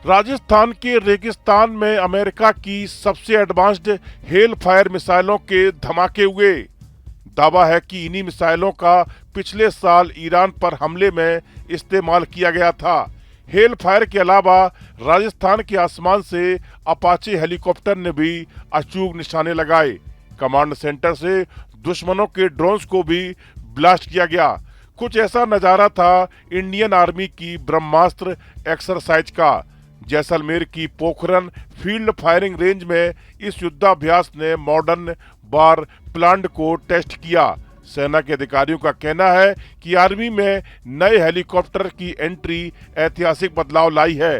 राजस्थान के रेगिस्तान में अमेरिका की सबसे एडवांस्ड हेल फायर मिसाइलों के धमाके हुए। दावा है कि इन्हीं मिसाइलों का पिछले साल ईरान पर हमले में इस्तेमाल किया गया था। हेल फायर के अलावा राजस्थान के आसमान से अपाचे हेलीकॉप्टर ने भी अचूक निशाने लगाए। कमांड सेंटर से दुश्मनों के ड्रोन्स को भी ब्लास्ट किया गया। कुछ ऐसा नजारा था इंडियन आर्मी की ब्रह्मास्त्र एक्सरसाइज का। जैसलमेर की पोखरन फील्ड फायरिंग रेंज में इस युद्धाभ्यास ने मॉडर्न वार प्लांट को टेस्ट किया। सेना के अधिकारियों का कहना है कि आर्मी में नए हेलीकॉप्टर की एंट्री ऐतिहासिक बदलाव लाई है।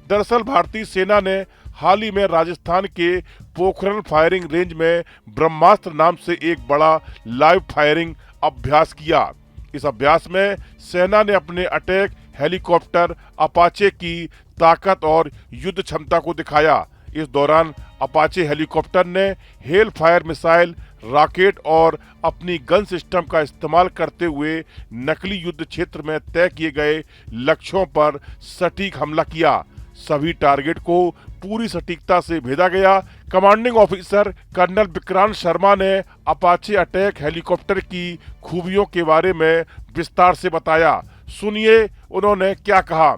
दरअसल भारतीय सेना ने हाल ही में राजस्थान के पोखरन फायरिंग रेंज में ब्रह्मास्त्र नाम से एक बड़ा लाइव फायरिंग अभ्यास किया। इस अभ्यास में सेना ने अपने अटैक हेलीकॉप्टर अपाचे की ताकत और युद्ध क्षमता को दिखाया। इस दौरान अपाचे हेलीकॉप्टर ने हेल फायर मिसाइल, रॉकेट और अपनी गन सिस्टम का इस्तेमाल करते हुए नकली युद्ध क्षेत्र में तय किए गए लक्ष्यों पर सटीक हमला किया। सभी टारगेट को पूरी सटीकता से भेदा गया। Commanding officer colonel Vikrant Sharma ने अपाचे अटैक हेलीकॉप्टर की खूबियों के बारे में विस्तार से बताया। सुनिए उन्होंने क्या कहा।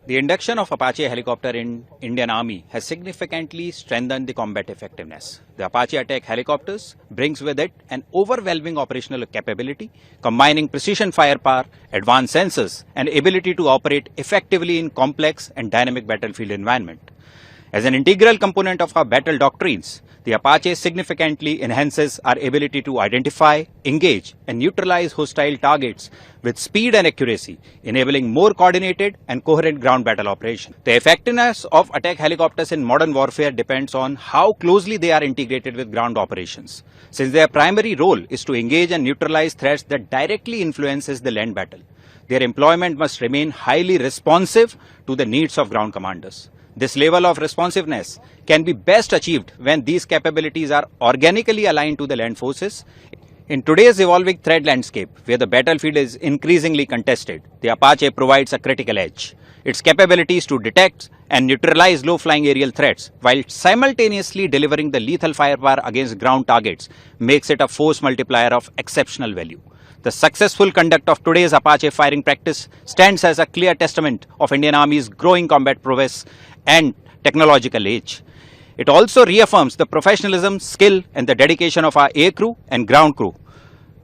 The induction of Apache helicopter in Indian Army has significantly strengthened the combat effectiveness. The Apache attack helicopters brings with it an overwhelming operational capability, combining precision firepower, advanced sensors, and ability to operate effectively in complex and dynamic battlefield environment. As an integral component of our battle doctrines, the Apache significantly enhances our ability to identify, engage, and neutralize hostile targets with speed and accuracy, enabling more coordinated and coherent ground battle operations. The effectiveness of attack helicopters in modern warfare depends on how closely they are integrated with ground operations, since their primary role is to engage and neutralize threats that directly influences the land battle. Their employment must remain highly responsive to the needs of ground commanders. This level of responsiveness can be best achieved when these capabilities are organically aligned to the land forces. In today's evolving threat landscape, where the battlefield is increasingly contested, the Apache provides a critical edge. Its capabilities to detect and neutralize low-flying aerial threats while simultaneously delivering the lethal firepower against ground targets makes it a force multiplier of exceptional value. The successful conduct of today's Apache firing practice stands as a clear testament of Indian Army's growing combat prowess and technological age. It also reaffirms the professionalism, skill, and the dedication of our air crew and ground crew.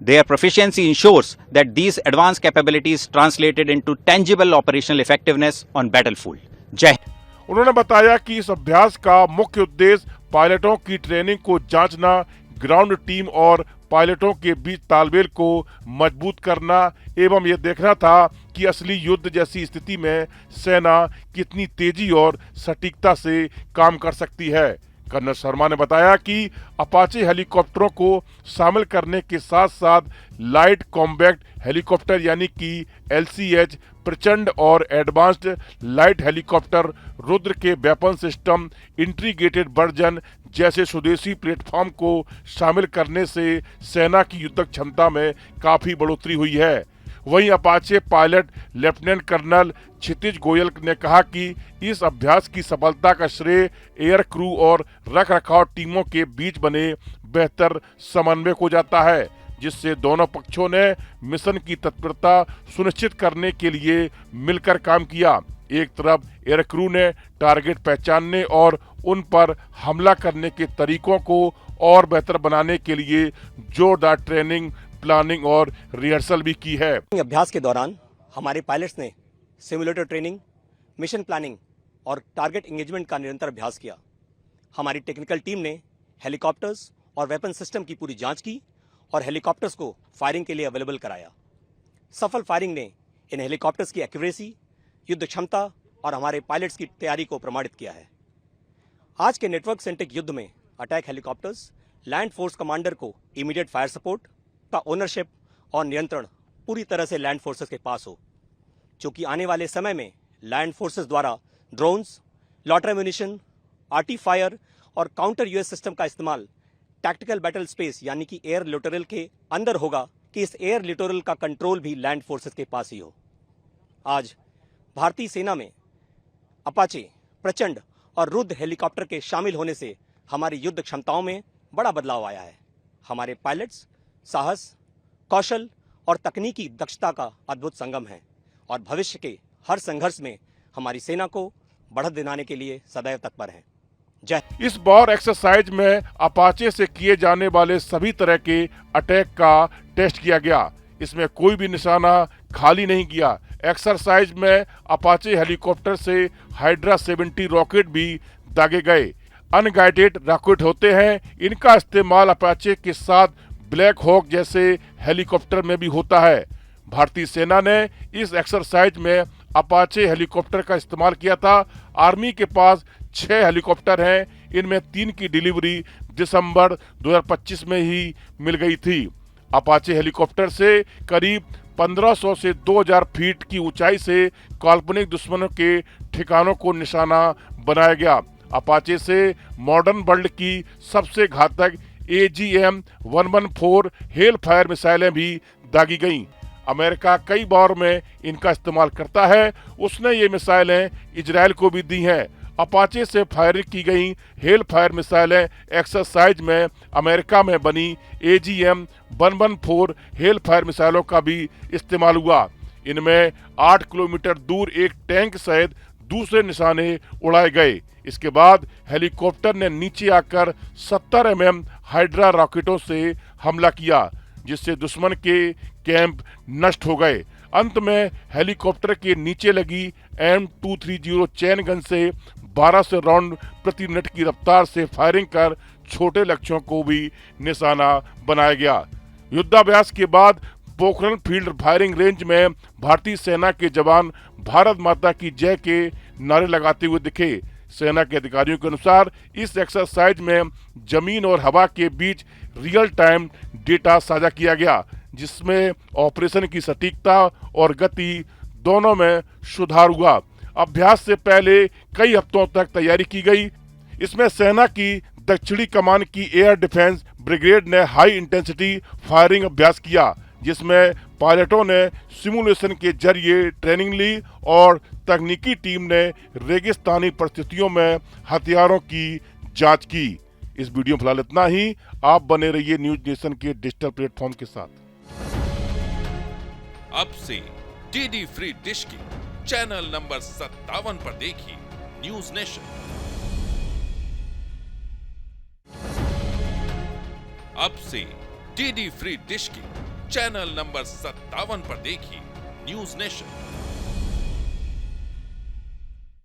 Their proficiency ensures that these advanced capabilities translated into tangible operational effectiveness on battlefield. Jai Hind. उन्होंने बताया कि इस अभ्यास का मुख्य उद्देश्य पायलटों की ट्रेनिंग को जांचना, ग्राउंड टीम और पायलटों के बीच तालमेल को मजबूत करना एवं यह देखना था कि असली युद्ध जैसी स्थिति में सेना कितनी तेजी और सटीकता से काम कर सकती है। कर्नल शर्मा ने बताया कि अपाचे हेलीकॉप्टरों को शामिल करने के साथ साथ लाइट कॉम्बैक्ट हेलीकॉप्टर यानी कि LCH, प्रचंड और एडवांस्ड लाइट हेलीकॉप्टर, रुद्र के वेपन सिस्टम, इंटीग्रेटेड वर्जन जैसे स्वदेशी प्लेटफॉर्म को शामिल करने से सेना की युद्धक क्षमता में काफी बढ़ोतरी हुई है। वहीं अपाचे पायलट लेफ्टिनेंट कर्नल क्षितिज गोयल ने कहा कि इस अभ्यास की सफलता का श्रेय एयर क्रू और रखरखाव टीमों के बीच बने बेहतर समन्वय को जाता है, जिससे दोनों पक्षों ने मिशन की तत्परता सुनिश्चित करने के लिए मिलकर काम किया। एक तरफ एयर क्रू ने टारगेट पहचानने और उन पर हमला करने के तरीकों को और बेहतर बनाने के लिए जोरदार ट्रेनिंग, प्लानिंग और रिहर्सल भी की है। अभ्यास के दौरान हमारे पायलट्स ने सिमुलेटर ट्रेनिंग, मिशन प्लानिंग और टारगेट एंगेजमेंट का निरंतर अभ्यास किया। हमारी टेक्निकल टीम ने हेलीकॉप्टर्स और वेपन सिस्टम की पूरी जांच की और हेलीकॉप्टर्स को फायरिंग के लिए अवेलेबल कराया। सफल फायरिंग ने इन हेलीकॉप्टर्स की एक्यूरेसी, युद्ध क्षमता और हमारे पायलट्स की तैयारी को प्रमाणित किया है। आज के नेटवर्क सेंट्रिक युद्ध में attack helicopters land force commander को इमीडिएट फायर सपोर्ट का ओनरशिप और नियंत्रण पूरी तरह से लैंड फोर्सेस के पास हो, क्योंकि आने वाले समय में लैंड फोर्सेस द्वारा ड्रोन्स, लॉटर एम्यूनिशन, आर्टी फायर और काउंटर यूएस सिस्टम का इस्तेमाल टैक्टिकल बैटल स्पेस यानी कि एयर लिटोरल के अंदर होगा कि इस एयर लिटोरल का कंट्रोल भी लैंड फोर्सेस के पास ही हो। आज भारतीय सेना में अपाचे प्रचंड और रुद्र हेलीकॉप्टर के शामिल होने से हमारी युद्ध क्षमताओं में बड़ा बदलाव आया है। हमारे पायलट्स साहस, कौशल और तकनीकी दक्षता का अद्भुत संगम है और भविष्य के हर संघर्ष में हमारी सेना को बढ़त दिलाने के लिए सदैव तत्पर हैं। जय। इस वॉर एक्सरसाइज में अपाचे से किए जाने वाले सभी तरह के अटैक का टेस्ट किया गया। इसमें कोई भी निशाना खाली नहीं गया। एक्सरसाइज में अपाचे हेलीकॉप्टर से हाइड्रा 70 रॉकेट भी दागे गए। अनगाइडेड रॉकेट होते हैं, इनका इस्तेमाल अपाचे के साथ ब्लैक हॉक जैसे हेलीकॉप्टर में भी होता है। भारतीय सेना ने इस एक्सरसाइज में अपाचे हेलीकॉप्टर का इस्तेमाल किया था। आर्मी के पास 6 हेलीकॉप्टर हैं, इनमें 3 की डिलीवरी दिसंबर 2025 में ही मिल गई थी। अपाचे हेलीकॉप्टर से करीब 1500 से 2000 फीट की ऊंचाई से काल्पनिक दुश्मनों के ठिकानों को निशाना बनाया गया। अपाचे से मॉडर्न वर्ल्ड की सबसे घातक AGM-114 हेल फायर मिसाइलें भी दागी गईं। अमेरिका कई बार में इनका इस्तेमाल करता है। उसने ये मिसाइलें इजराइल को भी दी हैं। अपाचे से फायरिंग की गई हेल फायर मिसाइलें एक्सरसाइज में अमेरिका में बनी AGM-114 हेल फायर मिसाइलों का भी इस्तेमाल हुआ। इनमें 8 किलोमीटर दूर एक टैंक सहित दूसरे निशाने उड़ाए गए। इसके बाद हेलीकॉप्टर ने नीचे आकर 70 mm हाइड्रा रॉकेटों से हमला किया, जिससे दुश्मन के कैंप नष्ट हो गए। अंत में हेलीकॉप्टर के नीचे लगी M230 चैन गन से 1200 राउंड प्रति मिनट की रफ्तार से फायरिंग कर छोटे लक्ष्यों को भी निशाना बनाया गया। युद्धाभ्यास के बाद पोखरण फील्ड फायरिंग रेंज में भारतीय सेना के जवान भारत माता की जय के नारे लगाते हुए दिखे। सेना के अधिकारियों के अनुसार इस एक्सरसाइज में जमीन और हवा के बीच रियल टाइम डेटा साझा किया गया, जिसमें ऑपरेशन की सटीकता और गति दोनों में सुधार हुआ। अभ्यास से पहले कई हफ्तों तक तैयारी की गई। इसमें सेना की दक्षिणी कमान की एयर डिफेंस ब्रिगेड ने हाई इंटेंसिटी फायरिंग अभ्यास किया, जिसमें पायलटों ने सिमुलेशन के जरिए ट्रेनिंग ली और तकनीकी टीम ने रेगिस्तानी परिस्थितियों में हथियारों की जांच की। इस वीडियो में फिलहाल इतना ही। आप बने रहिए न्यूज नेशन के डिजिटल प्लेटफॉर्म के साथ। अब से डीडी फ्री डिश की चैनल नंबर 57 पर देखिए न्यूज नेशन। अब से डीडी फ्री डिश की चैनल नंबर 57 पर देखिए न्यूज नेशन।